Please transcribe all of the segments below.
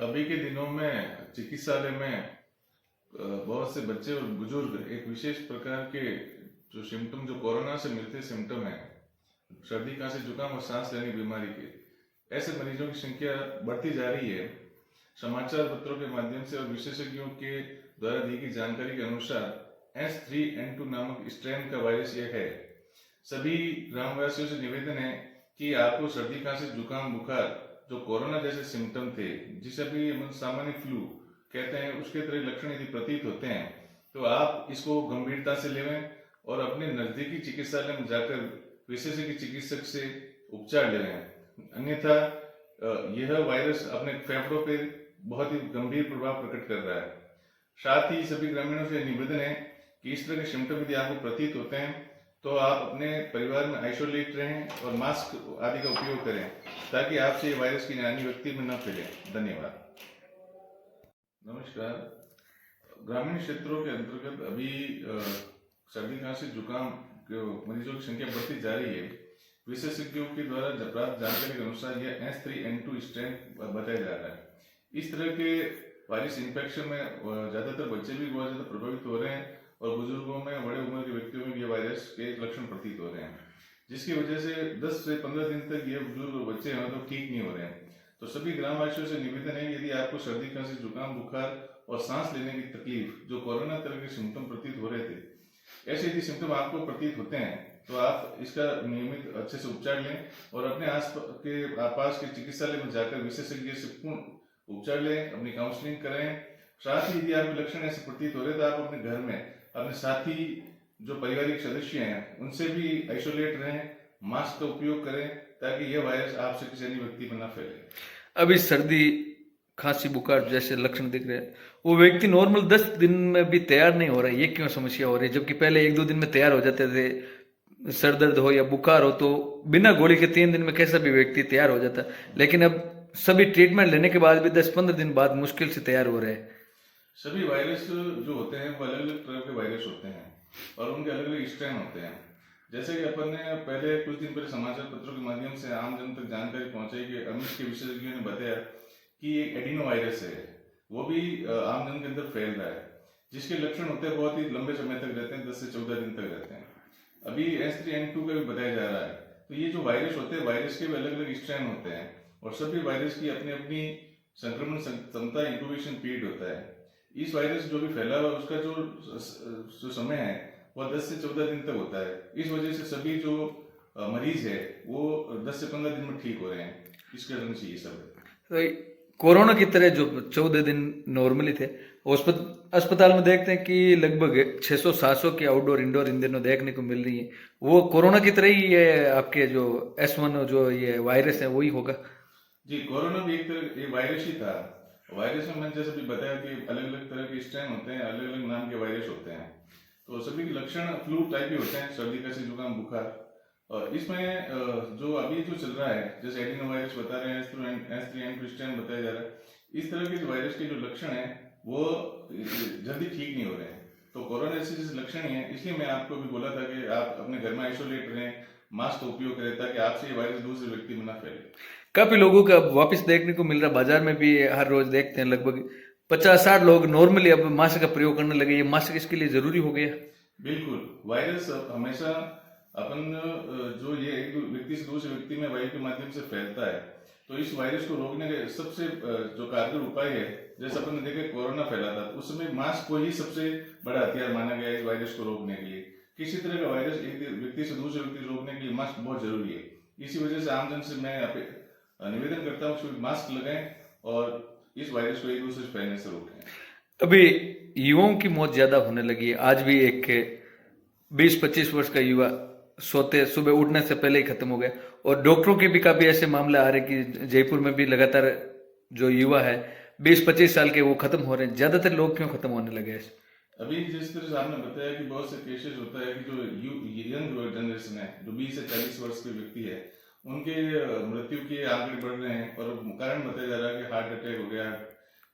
अभी के दिनों में चिकित्सालय में बहुत से बच्चे और बुजुर्ग एक विशेष प्रकार के जो सिम्टम, जो कोरोना से मिलते सिम्टम है, सर्दी खांसी जुकाम और सांस लेने की बीमारी के, ऐसे मरीजों की संख्या बढ़ती जा रही है। समाचार पत्रों के माध्यम से और विशेषज्ञों के द्वारा दी गई जानकारी के अनुसार H3N2 नामक स्ट्रेन का वायरस यह है। सभी ग्रामवासियों से निवेदन है कि आपको सर्दी खांसी जुकाम बुखार जो कोरोना जैसे सिम्टम थे, जिसे अभी हम सामान्य फ्लू कहते हैं, उसके तरह लक्षण यदि प्रतीत होते हैं तो आप इसको गंभीरता से लेवें और अपने नजदीकी चिकित्सालय में जाकर विशेषज्ञ चिकित्सक से उपचार लेवें। अन्यथा यह वायरस अपने फेफड़ों पर बहुत ही गंभीर प्रभाव प्रकट कर रहा है। साथ ही सभी ग्रामीणों से निवेदन है कि इस तरह के सिम्टम यदि आपको प्रतीत होते हैं तो आप अपने परिवार में आइसोलेट रहें और मास्क आदि का उपयोग करें, ताकि आपसे ये वायरस की अन्य व्यक्ति में न फैले। धन्यवाद। नमस्कार। ग्रामीण क्षेत्रों के अंतर्गत अभी सर्दी खांसी जुकाम के मरीजों की संख्या बढ़ती जा रही है। विशेषज्ञों के द्वारा प्राप्त जानकारी के अनुसार यह H3N2 स्ट्रेन बताया जा रहा है। इस तरह के वायरस इन्फेक्शन में ज्यादातर बच्चे भी बहुत ज्यादा प्रभावित हो रहे हैं और बुजुर्गों में, बड़े उम्र के व्यक्तियों में ये वायरस के लक्षण प्रतीत हो रहे हैं, जिसकी वजह से 10 से 15 दिन तक ये बुजुर्ग और बच्चे हैं तो ठीक नहीं हो रहे हैं। तो सभी ग्रामवासियों से निवेदन है, यदि आपको सर्दी खांसी जुकाम बुखार और सांस लेने की तकलीफ जो कोरोना तरह के सिम्टम प्रतीत हो रहे थे, ऐसे यदि सिम्टम आपको प्रतीत होते हैं तो आप इसका नियमित अच्छे से उपचार लें और अपने आसपास के चिकित्सालय में जाकर विशेषज्ञ से पूर्ण उपचार लें, अपनी काउंसलिंग करें। साथ ही यदि आपके लक्षण ऐसे प्रतीत हो रहे तो आप अपने घर में अपने साथी जो पारिवारिक सदस्य हैं उनसे भी आइसोलेट रहें, मास्क का उपयोग करें, ताकि यह वायरस आपसे किसी अन्य व्यक्ति में न फैले। अभी सर्दी खांसी बुखार जैसे लक्षण दिख रहे हैं, वो व्यक्ति नॉर्मल 10 दिन में भी तैयार नहीं हो रहा है, ये क्यों समस्या हो रही है? जबकि पहले 1-2 दिन में तैयार हो जाते थे। सर दर्द हो या बुखार हो तो बिना गोली के 3 दिन में कैसा भी व्यक्ति तैयार हो जाता, लेकिन अब सभी ट्रीटमेंट लेने के बाद भी 10-15 दिन बाद मुश्किल से तैयार हो रहे हैं। सभी वायरस जो होते हैं वो अलग अलग तरह के वायरस होते हैं और उनके अलग अलग स्ट्रेन होते हैं। जैसे कि अपन ने पहले कुछ दिन पहले समाचार पत्रों के माध्यम से आम जन तक जानकारी पहुंचाई कि अमेरिका के विशेषज्ञों ने बताया कि एक एडिनो वायरस है, वो भी आम जन के अंदर फैल रहा है, जिसके लक्षण होते हैं बहुत ही लंबे समय तक रहते हैं, 10 से 14 दिन तक रहते हैं। अभी H3N2 का भी बताया जा रहा है। तो ये जो वायरस होते हैं, वायरस के भी अलग अलग स्ट्रेन होते हैं और सभी वायरस की अपनी अपनी संक्रमण क्षमता, इंक्यूबेशन पीरियड होता है। इस वायरस जो भी फैला हुआ उसका जो समय है वह 10 से 14 दिन तक होता है। इस वजह से सभी जो मरीज है वो 10 से 15 दिन में ठीक हो रहे हैं। इस कारण से ये सब है। तो कोरोना की तरह जो 14 दिन नॉर्मली थे, अस्पताल में देखते हैं कि लगभग 600-700 की आउटडोर इंडोर इन दिनों देखने को मिल रही है। वो कोरोना की तरह ही ये आपके जो S1 जो ये वायरस है वही होगा? जी, कोरोना भी एक तरह ये वायरस ही था। वायरस में मैंने जैसे भी बताया कि अलग अलग तरह के स्ट्रेन होते हैं, अलग अलग नाम के वायरस होते हैं, तो सभी के लक्षण फ्लू टाइप ही होते हैं, सर्दी खांसी जुकाम बुखार। और इसमें जो अभी जो चल रहा है, जैसे एडिनो वायरस बता रहे हैं, H3N2 स्ट्रेन बताया जा रहा है, इस तरह के वायरस के जो लक्षण है वो जल्दी ठीक नहीं हो रहे हैं। तो कोरोना जैसे लक्षण ही है, इसलिए मैं आपको भी बोला था कि आप अपने घर में आइसोलेट रहें, मास्क का उपयोग करें, ताकि आपसे ये वायरस दूसरे व्यक्ति में न फैले। काफी लोगों का वापस देखने को मिल रहा, बाजार में भी हर रोज देखते हैं लगभग 50-60 लोग नॉर्मली अब मास्क का प्रयोग करने लगे। ये मास्क इसके लिए जरूरी हो गया? बिल्कुल। वायरस हमेशा अपन जो ये एक व्यक्ति से दूसरे व्यक्ति में वायु के माध्यम से फैलता है, तो इस वायरस को रोकने के सबसे जो कारगर उपाय है, जैसे अपन ने देखा कोरोना फैला था उस समय मास्क को ही सबसे बड़ा हथियार माना गया इस वायरस को रोकने के लिए। किसी तरह का वायरस एक व्यक्ति से दूसरे व्यक्ति रोकने के लिए मास्क बहुत जरूरी है। इसी वजह से आमजन से मैं निवेदन करता हूँ कि मास्क लगाएं और इस वायरस को एक दूसरे से फैलने से रोकें। अभी युवाओं की मौत ज्यादा होने लगी है। आज भी एक 20-25 वर्ष का युवा सोते सुबह उठने से पहले ही खत्म हो गया, और डॉक्टरों के भी काफी ऐसे मामले आ रहे कि जयपुर में भी लगातार जो युवा है 20-25 साल के वो खत्म हो रहे हैं। ज्यादातर लोग क्यों खत्म होने लगे हैं? अभी जिस तरह से आपने बताया कि बहुत से केसेस होता है कि जो यंग जनरेशन है, जो 20 से 40 वर्ष के व्यक्ति है, उनके मृत्यु के आंकड़े बढ़ रहे हैं और कारण बताया जा रहा है कि हार्ट अटैक हो गया।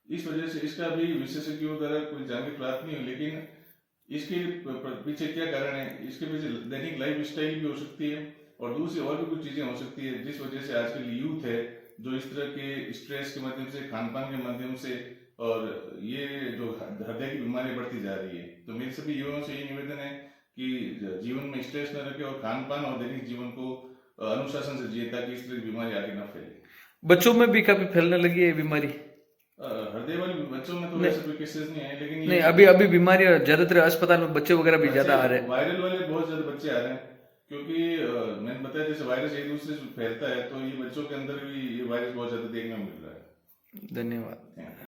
इस वजह से इसका भी विशेषज्ञों द्वारा कोई जानकारी प्राप्त नहीं हुई, लेकिन इसके पीछे क्या कारण है, इसके पीछे दैनिक लाइफ स्टाइल भी हो सकती है और दूसरी और भी कुछ चीजें हो सकती है, जिस वजह से आजकल यूथ है जो इस तरह के स्ट्रेस के माध्यम से, खान पान के माध्यम से, और ये जो हृदय की बीमारी बढ़ती जा रही है। तो मेरे सभी युवाओं से ये निवेदन है कि जीवन में स्ट्रेस न रखें और खान पान और दैनिक जीवन को अनुशासन से जिए, ताकि इस तरह की बीमारी आगे न फैले। बच्चों में भी काफी फैलने लगी है ये बीमारी? हृदय वाले बच्चों में तो वैसे कोई केसेस नहीं है, लेकिन नहीं, अभी अभी बीमारी ज्यादातर अस्पताल में बच्चे वगैरह भी ज्यादा आ रहे हैं। वायरल वाले बहुत ज्यादा बच्चे आ रहे हैं, क्योंकि मैंने बताया जैसे वायरस एक दूसरे से फैलता है, तो ये बच्चों के अंदर भी ये वायरस बहुत ज्यादा देखने को मिल रहा है। धन्यवाद।